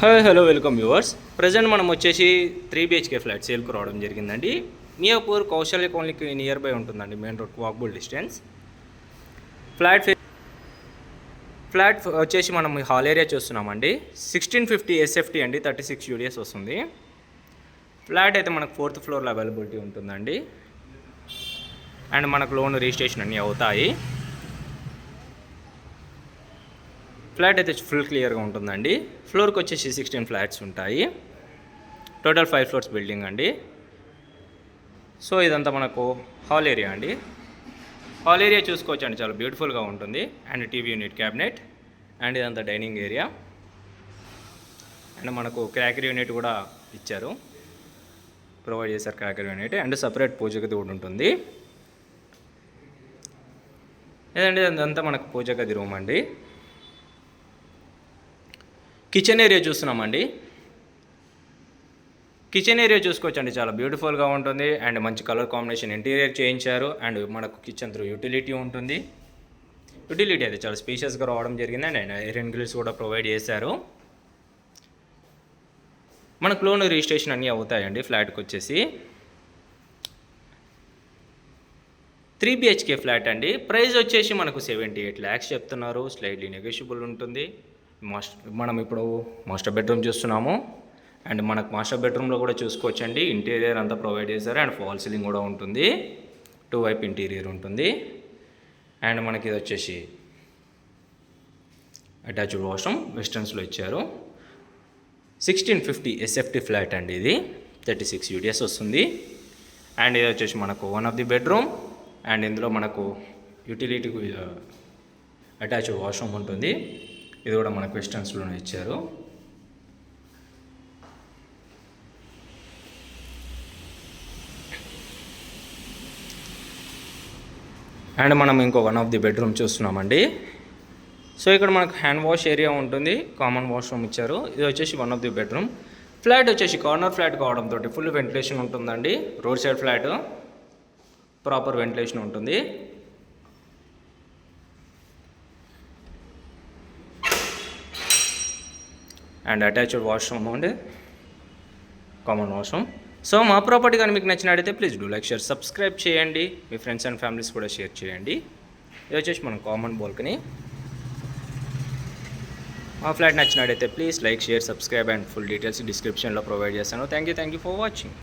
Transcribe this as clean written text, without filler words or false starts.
Hi hello welcome viewers. Present మనం వచ్చేసి 3 BHK flat సేల్కు రావడం జరిగిందండి. మియాపూర్ కౌశల్య కాలనీకి నియర్ బై ఉంటుందండి, main road walkable distance. Flat వచ్చేసి మనం హాల్ ఏరియా చూస్తున్నామండి. 1650 SFT అండి, 36 UDS వస్తుంది. ఫ్లాట్ అయితే మనకు 4th ఫ్లోర్లో అవైలబిలిటీ ఉంటుందండి. అండ్ మనకు లోన్ రిజిస్ట్రేషన్ అన్నీ అవుతాయి. ఫ్లాట్ అయితే ఫుల్ క్లియర్గా ఉంటుందండి. ఫ్లోర్కి వచ్చేసి 16 ఫ్లాట్స్ ఉంటాయి. టోటల్ 5 ఫ్లోర్స్ బిల్డింగ్ అండి. సో ఇదంతా మనకు హాల్ ఏరియా అండి. హాల్ ఏరియా చూసుకోవచ్చు అండి, చాలా బ్యూటిఫుల్గా ఉంటుంది. And TV unit, cabinet, and ఇదంతా డైనింగ్ ఏరియా. అండ్ మనకు క్రాకర్ యూనిట్ కూడా ఇచ్చారు, ప్రొవైడ్ చేశారు క్రాకర్ యూనిట్. అండ్ సపరేట్ పూజ గది కూడా ఉంటుంది. ఏదండి అదంతా మనకు పూజ గది రూమ్ అండి. కిచెన్ ఏరియా చూస్తున్నామండి. కిచెన్ ఏరియా చూసుకోవచ్చండి, చాలా బ్యూటిఫుల్గా ఉంటుంది. అండ్ మంచి కలర్ కాంబినేషన్ ఇంటీరియర్ చేయించారు. అండ్ మనకు కిచెన్ త్రూ యూటిలిటీ ఉంటుంది. యూటిలిటీ అయితే చాలా స్పేషియస్గా రావడం జరిగింది. అండ్ ఐరన్ గ్రిల్స్ కూడా ప్రొవైడ్ చేశారు. మనకు లోన్ రిజిస్ట్రేషన్ అన్నీ అవుతాయండి ఫ్లాట్కి వచ్చేసి. 3 BHK ఫ్లాట్ అండి. ప్రైస్ వచ్చేసి మనకు 78 lakhs చెప్తున్నారు. స్లైడ్లీ నెగోషియబుల్ ఉంటుంది. మనం ఇప్పుడు మాస్టర్ బెడ్రూమ్ చూస్తున్నాము. అండ్ మనకు మాస్టర్ బెడ్రూమ్లో కూడా చూసుకోవచ్చండి, ఇంటీరియర్ అంతా ప్రొవైడ్ చేశారు. అండ్ ఫాల్ సీలింగ్ కూడా ఉంటుంది, 2 వైపు ఇంటీరియర్ ఉంటుంది. అండ్ మనకి ఇది వచ్చేసి అటాచ్డ్ వాష్రూమ్ వెస్టర్న్స్లో ఇచ్చారు. 1650 SFT ఫ్లాట్ అండి, ఇది 36 UDS వస్తుంది. అండ్ ఇది వచ్చేసి మనకు one of the bedroom. And ఇందులో మనకు యూటిలిటీ అటాచ్డ్ వాష్రూమ్ ఉంటుంది. ఇది కూడా మనకు వెస్టర్న్స్లోనే ఇచ్చారు. అండ్ మనం ఇంకో వన్ ఆఫ్ ది బెడ్రూమ్ చూస్తున్నామండి. సో ఇక్కడ మనకు హ్యాండ్ వాష్ ఏరియా ఉంటుంది, కామన్ వాష్రూమ్ ఇచ్చారు. ఇది వచ్చేసి one of the bedroom. Flat వచ్చేసి కార్నర్ ఫ్లాట్ కావడంతో ఫుల్ వెంటిలేషన్ ఉంటుందండి. Road side flat, proper ventilation ఉంటుంది. అండ్ అటాచ్డ్ వాష్రూమ్ అండి, కామన్ వాష్రూమ్. సో మా ప్రాపర్టీ కానీ మీకు నచ్చినట్టయితే please do like, share, subscribe చేయండి. మీ ఫ్రెండ్స్ అండ్ ఫ్యామిలీస్ కూడా షేర్ చేయండి. ఇది వచ్చేసి మనం కామన్ బాల్కనీ. మా ఫ్లాట్ నచ్చినట్టయితే please like, share, subscribe. And full details డిస్క్రిప్షన్లో ప్రొవైడ్ చేస్తాను. Thank you for watching.